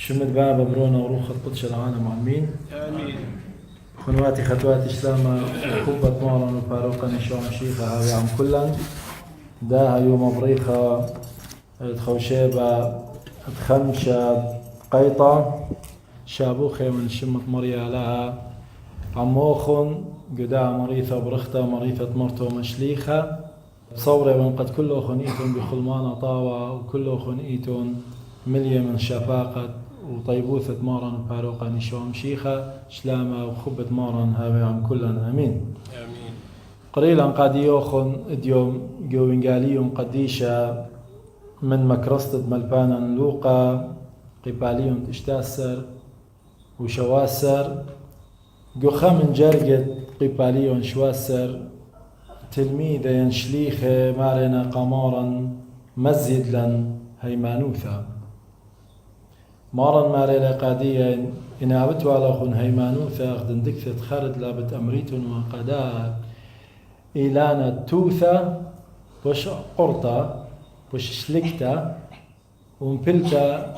شمت بابا برونا وروح قدش العالم عمين آمين. خنواتي خطواتي إسلاما وخبة مارن وفاروقا نشوم شيخة هاوي عم كلن داها يوم بريخة تخوشيبة تخمشة قيطة شابوخي من شمت مريا لها عموخن قدا مريثة برختة مريثة مرتو مشليخة بصورة من قد كله خنيتون بخلمانة طاوة وكله خنيتون ملية من شفاقة وطيبوثة مارن وفاروقا نشوم شيخة شلامة وخبة مارن هاوي عم كلن أمين آمين. قريلا قد يوخن اديوم جوينجاليوم قديشة من مكرستة ملبانا لوقا قباليوم تشتاسر وشواسر جو من جرجت قباليون شواسر تلميذة ينشليخة مارنا قمارا مزيد لن هيمانوثا مارا مارنا قادية إنابتوا على خن هيمانوثا أخدن دكثة خرد لابت أمريتون وقداء إيلانا توثا بوش قرطة بوش شلكتا ومبلتا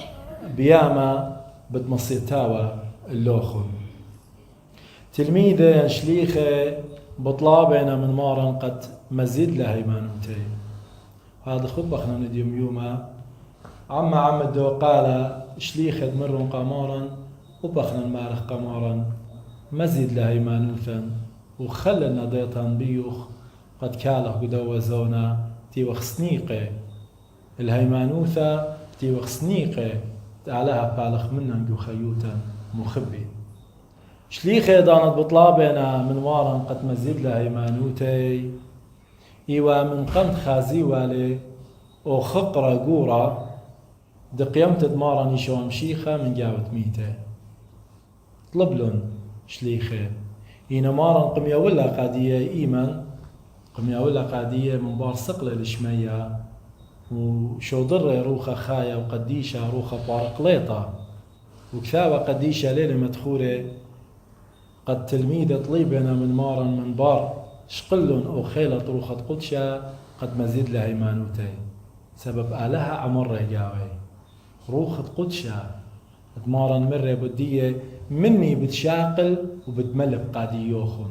بياما بتمصيتاوا اللوخن تلميذة ينشليخة بطلابنا من مارا قد مزيد لها هيمانوتي هذا خطبخنا نديم يوما عم الدو قال شليخة مرون قمارا وبخنا المارخ قمارا مزيد لها هيمانوثا وخلنا ضيطان بيوخ قد كاله قدوة زونا تيوخ سنيقة الهيمانوثا تيوخ سنيقة تعالها بالخ منا نجو خيوتا مخبي شليخة دانت بطلابنا من وارا قد مزيد لها هيمانوتي إيوا من قند خازي والي أو خقرة قورة دقيمت دمارا نشوم شيخة من جاوت ميته طلبلن شليخة إينا مارا قميا ولا قادية إيمن قميا ولا قادية من بار سقلة لشمية وشو ضر روخة خاية وقديشة روخة بارقليطة وكثابة قديشة ليلة مدخولة قد تلميذة طليبنا من مارا من بار شقلن أو خيلة روخة قدشة قد مزيد لها هيمانوتي سبب آلها عمر جاوي روخة قدشة دمارا مرة بدية مني بتشاقل وبتملك قادي يوخن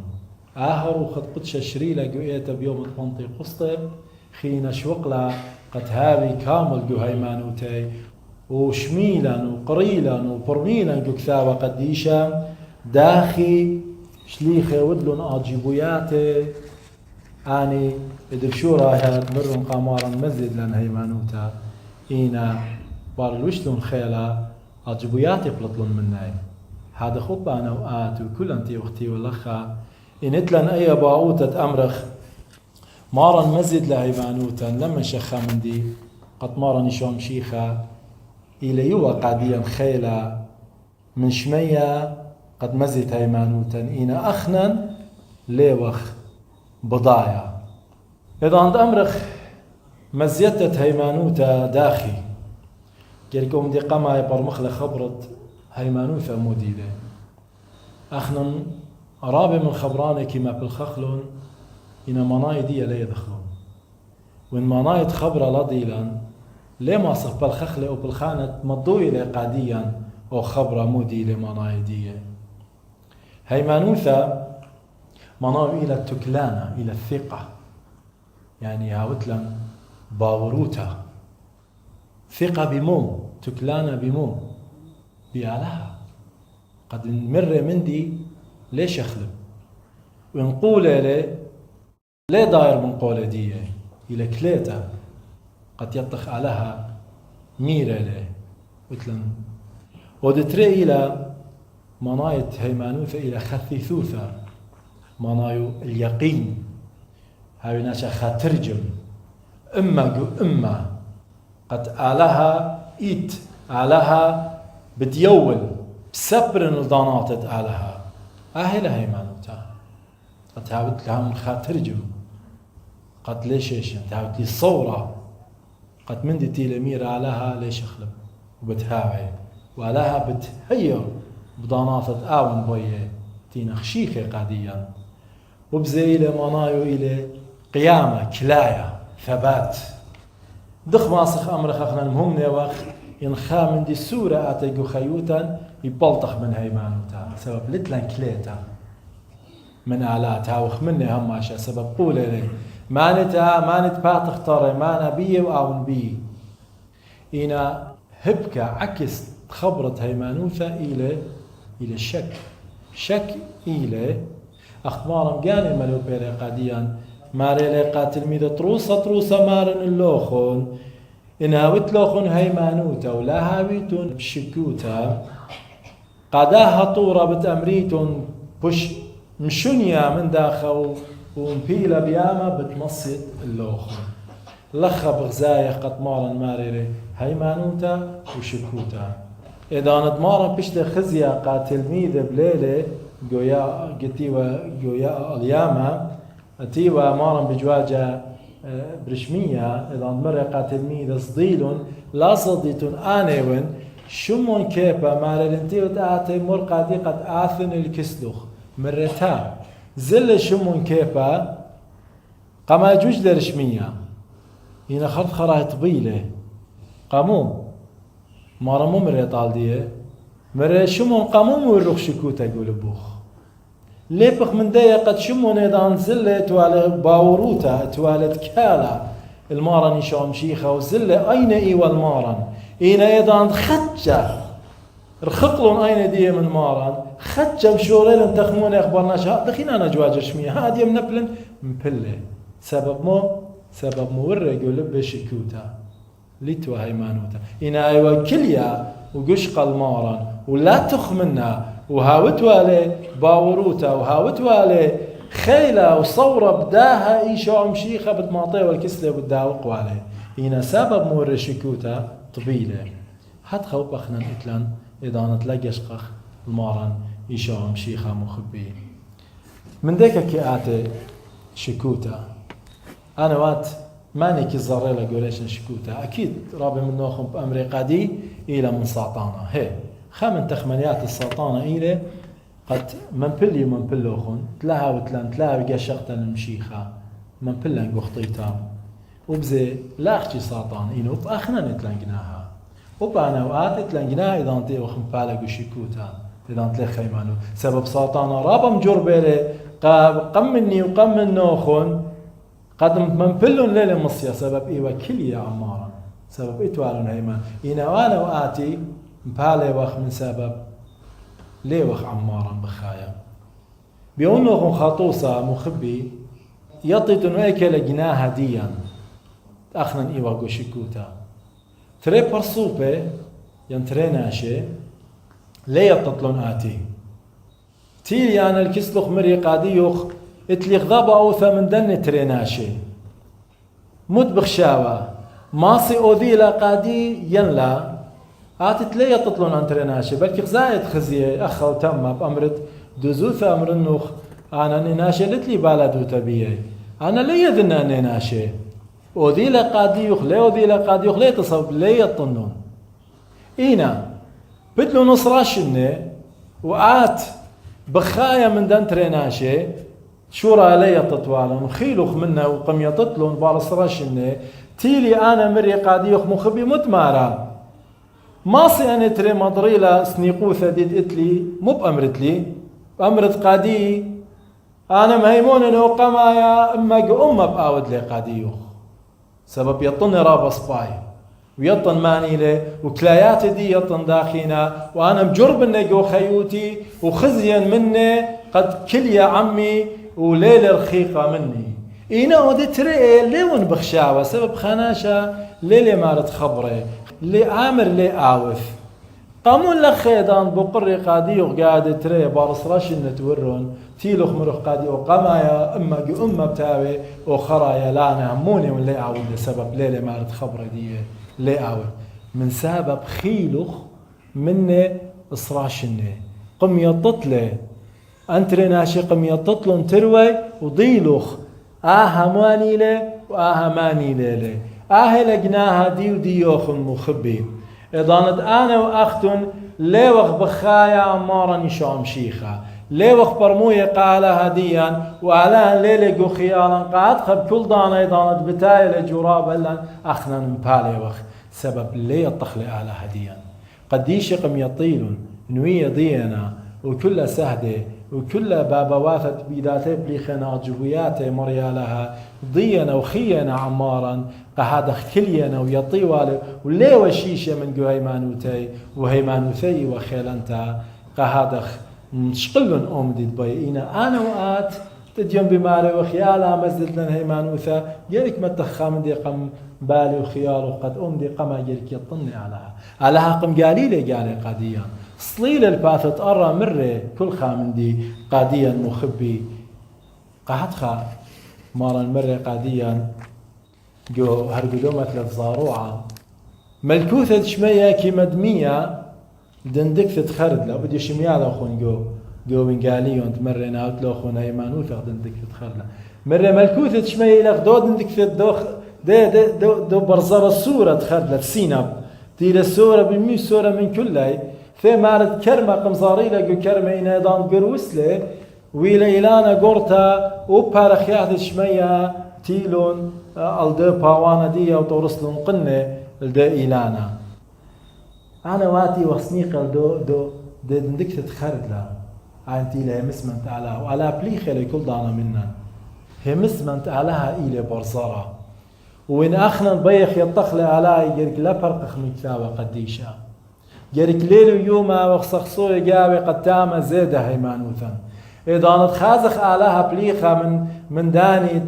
روخة قدشة شريلة قويتا بيوم تمنطي قسطب خينا شوقلا قد هابي كامل جو هيمانوتي وشميلا وقريلا وبرميلا جو كثابة قديشة داخي شليخة ودلن آجيبوياتي آني إدرشورا هاد مرن قامارا مزيد لن هيمانوتا إينا بار الوشلون خيلا آجيبوياتي بلطلن مناي هذا خطبة أنا وآت وكل أنتي وقتي واللخا إنتلن أي باعوتة أمرخ مارا مزيد لهيمانوتا لما شخا من دي قد مارا نشوم شيخة إلى يوا قاديا خيلا من شمية قد مزيد هيمانوتا إينا أخنا ليوخ بضايا إذا عند أمرخ مزيتت هيمانوتا داخي جريكم دي قما يبرمخ لخبرت هيمانوتا موديلة أخنا رابي من خبراني كما بالخخلون إن مناي دي لا يدخلون وإن مناي خبرة لضيلا لما صف بالخخلة أو بالخانة مضوي قاديا أو خبرة موديلة مناي دي هيمانوثا مناو إلى التكلانة إلى الثقة يعني هاوتلا باوروتا ثقة بمو تكلانة بمو بيالها قد نمر مندي ليش أخلب ونقول لي ليه داير من قولة دي إلى كليتا قد يطخ عليها ميرة لي وتلن ودتري إلى منايت هيمانوثة إلى خثيثوثة منايو اليقين هاي ناشا خاترجم إما جو إما قد آلها إيت آلها بديول بسبر الضانات آلها أهلا هيمانوتا قد هاوت لها من خاترجم قد ليش هاوت لي صورة قد من دي تيلمير آلها ليش أخلب وبتهاوي وآلها بتهير بضانات آون بويه تينا خشيخة قاديا وبزي إلى منايو إلى قيامة كلاية ثبات دخ ماسخ أمر خخنا المهم نوخ ينخا من دي السورة أتيجو خيوتا يبلطخ من هيمانوتا سبب لتلان كليتا من آلاتها وخمني هماشا سبب قولي لي ما نتباتخ طري ما نبيه أو نبيه إنا هبكة عكس خبرت هيمانوتا إلى شك إلى أخبارم قاني ملو بيري قاديا ماري لقا تلميذ تروسة مارن اللوخون إن هاوت لوخون هيمانوتا ولا هاويتون بشكوتا قاداها طورة بتأمريتون بش مشونيا من داخل ومبيلة بياما بتمصد اللوخون لخا بغزايا قطمارا ماريري هيمانوتا وشكوتا إذا ندمارا بشت خزيا قاتل ميدة بليلة جويا قتيوة جويا الياما أتيوة مارا بجواجة برشمية إذا ندمر قاتل ميدة صديل لا صديتون آنيون شمون كيبا ماري انتيو تآتي مرقادي قد آثن الكسلوخ مرتا زل شمون كيبا قما جوج لرشمية هنا خرط خراه طبيلة قاموم مارا مو مري طالدية مري شمون قاموم ويروخ شكوتا يقول بوخ ليبخ من دايا قد شمون ايضان زلة توالي باوروتا توالي كالا المارا نشام شيخة وزلة اين ايوه المارا اين ايضان خدجة رخقلون اين دي من مارا خدجة مشورين تخمون اخبارنا شهاد دخينا انا جواجر شمية هادي منبلن مبلة سبب موري يقول بشكوتا ليتوا هيمانوتا إنا أيوة كليا وقشق المارن ولا تخمنا وهاوتوا لي باوروتا وهاوتوا لي خيلة وصورة بداها إيشا مشيخة بتماطيه والكسلة بداها عليه إنا سبب موري شكوتا طبيلة حد خوب أخنا إتلان إذا نتلاقى شقخ المارن إيشا مشيخة مخبي من ديك كياتي شكوتا أنا وات ماني كي الزريلة قوليش شكوتا أكيد رابي من نوخم بأمريكا دي إلى من ساطانة هي خامن تخمنيات الساطانة إلى قد من بلي ومن بلوخن تلاها وتلان تلاها بقشقتا المشيخة من بلان قخطيتا وبزي لاخشي ساطان إنو بأخنا نتلانقناها وبأنا وآت تلانقناها إذا انتي وخم بالك وشكوتا إذا انتي خيمانو سبب ساطانة رابا مجربة لي قم مني وقم من نوخن قد منبلون ليلة مصيا سبب إيوة كلية عمارا سبب إتوالون هيمان إنا وانا وآتي مبالي وخ من سبب ليه وخ عمارا بخايا بيونوخن خاطوسا مخبي يطيتون ايكل جناها ديا أخنا إيوة قوشيكوتا تري برصوبة ينتري ناشي ليه يطلون آتي تيلي أنا الكسلوخ مري قاديوخ اتلي غضبا اوثا من دن تريناشي مد بخشاوة ماصي اوذيلا قادي ينلا عاتت ليه تطلون عن تريناشي بلكي غزايد خزيه اخا وتم بأمرت دوزوثا امر النوخ انا نيناشي لتلي بالادو تبيه انا ليه ذن اني ناشي اوذيلا قاديوخ ليه اوذيلا قاديوخ ليه تصوب ليه يطنون اينا بدلو نصراشني وعات بخايا من دن تريناشي شورا لي تطوالا خيلوخ منا وقم يطلون بالصراشنه تيلي انا مري قاديوخ مخبي متمارا ماصي انا تري مضريلا سنيقوثه ديد اتلي مو بامرتلي امرت قادي انا مهيمون انه قمايا اما امه باود لي قاديوخ سبب يطن رابا سباي ويطن ماني له وكلايات دي يطن داخينا وانا مجرب انه خيوتي وخزيا مني قد كل يا عمي وليلة رخيقة مني إينا ودي تري ليون بخشاوة سبب خناشة ليلة مارت خبري لي عامر لي آوث قامون لخيدان بقري قادي وقاعد تري بارصراش نتورون تيلوخ مروخ قادي وقمايا أمة بتاوي وخرايا لانا هموني ولي آوث سبب ليلة مارت خبري دي لي آوث من سبب خيلوخ مني إصراشني قم يططلي أنتري ناشقم يططلون تروي وضيلوخ ماني له ماني له لقناها دي وديوخ مخبي إضانت أنا وأختن ليوخ بخايا عمارا نشام شيخة ليوخ برموية قالها ديا وعلى ليلة خيالا قاعد خب كل دانا إضانت بتايل جراب لن أخنا نبالي وخ سبب ليه الطخلة على هديا قديش قم يطيل نوية دينا وكل سهدة وكل بابواتة بيداتي بليخنا جبوياتي مريالها ضينا وخينا عمارا قهاد خلينا ويطيوالي وليه وشيشة من جو هيمانوتي وهيمانوتي وخيلنتا قهاد مشقلن دي دبيئينا أنا وقات تديون بمالي وخيالا مزدت لن هيمانوثا يريك ما تخام دي قم بالي وخيال وقد دي قما يريك يطني علىها قم قالي لي قالي قاديا صليل الباثت أرى مرة كل خامندي قاديا مخبي قهدخا مارا مرة قاديا جو هرقدومة للزاروعة ملكوثة شمية كي مدمية دندك تتخرد لا بدي شميالا خون جو بنقالي وانت مرة ناوت لو خون هيمانوث دندك تتخرد مرة ملكوثة شمية لك دو دندك تدوخ دو برزر الصورة تخرد لتسينب تيل الصورة بالمي صورة من كلها في مارد كرمة قمزاري لقو كرمة إنا دان قروسلة ويلا إلانا قرطة وبارخيات شمية تيلون الدو باوانا دي أو تورسلون قنة الدو إلانا أنا واتي وصنيق الدو دندك تتخرد لا أنتي لها مسمنت علىها وعلى بليخة لكل دانا منا هي مسمنت علىها إلى برزارة وإن أخنا بيخ يطخلي علىها يقولك لا فرق مكتابة قديشة يقولك ليل ويوما وخصخصو يقاوي قد تاما زيدة هيمانوثا إذا نتخازخ علىها بليخة من داني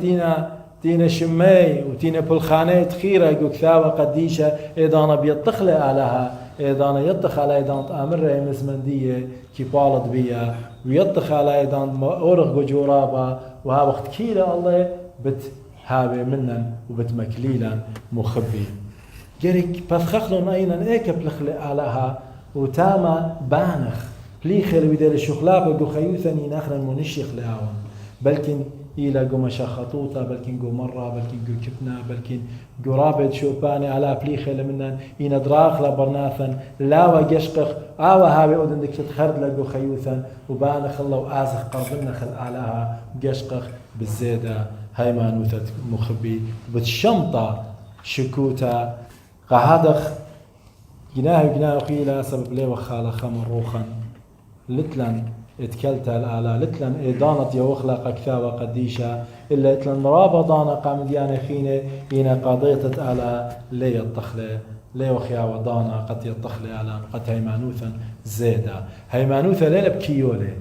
تينا شمي وتينا بلخاني تخيرة يقول كثابة قديشة إذا بيطخلي علىها إذا يطخ على إذا أمر مسمندية كيبالد بيا ويطخ على إذا أورغ جورابا وها وقت كيلا الله بتهابي منا وبتمكليلا مخبي جريك بفخخلون أينا إيك بلخلي علىها وتاما بانخ بليخل ويدال الشخلابة جو خيوثني ناخنا المنشيخ لأون بلكن إلى جو مشا خطوطة بلكن جو مرة بلكن جو كتنا بلكن جو رابط شوباني على بليخل منا إن دراخ لبرناثا لا وجشقخ هاوي أودن دك تتخرد لجو خيوثا وبانخ الله وآزخ قربنا خل أعلاها جشقخ بالزيادة هيمانوثة مخبي بتشمطة شكوتا قهدخ جناه قيلا سبب لي وخاله خمر روخا لتلن اتكلت الآلا لتلن إدانت يوخلق كثاوة قديشة إلا اتلن رابضانا قام ديانا خينة إنا قضيتت على لي الطخلة لي وخياوة دانا قد يطخلة على قد هيمانوثا زيدا هيمانوثا ليلة بكيولة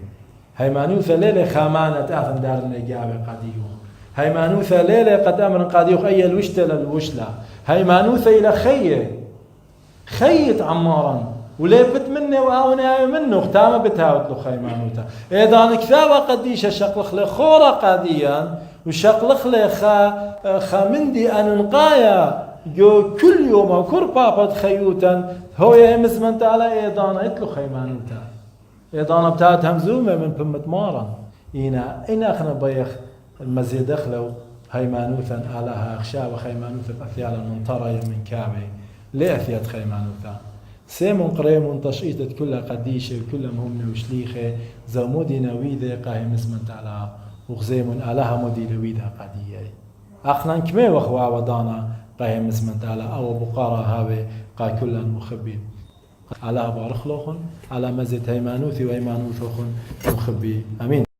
هيمانوثا ليلة خامانة أثن دارنا إجابة قديون هيمانوثا ليلة قد أمر قديوخ أي الوشتة للوشلة هيمانوثا إلى خيت عمارا وليفت مني وأنا منه اختام بتاوت له خيمانوتا إذا نكثاوة قديشة شقلخ لي خورة قاديا وشقلخ لي خامندي أننقايا جو كل يوم وكل بابا خيوتا هو يمس من تعالى إيضانا اتلو خيمانوتا إيضانا بتاعت همزومة من بمة مارا إنا أخنا بيخ المزيد أخلو هيمانوتا علىها أخشاوة خيمانوتا أثيالا منطرة من كعبي ليه أثيات خيمانوتا سيمون قريمون تشقيطت كلها قديشة وكلها مهمة وشليخة زمودي نويدة قاهم اسمنت على وغزيمون علىها مودي لويدها قدية أخنا كمي وخوا ودانا قاهم اسمنت على أو بقارة هاوي قا كلها مخبي على بارخلوخن على مزيد هيمانوثي وهيمانوثوخن مخبي أمين.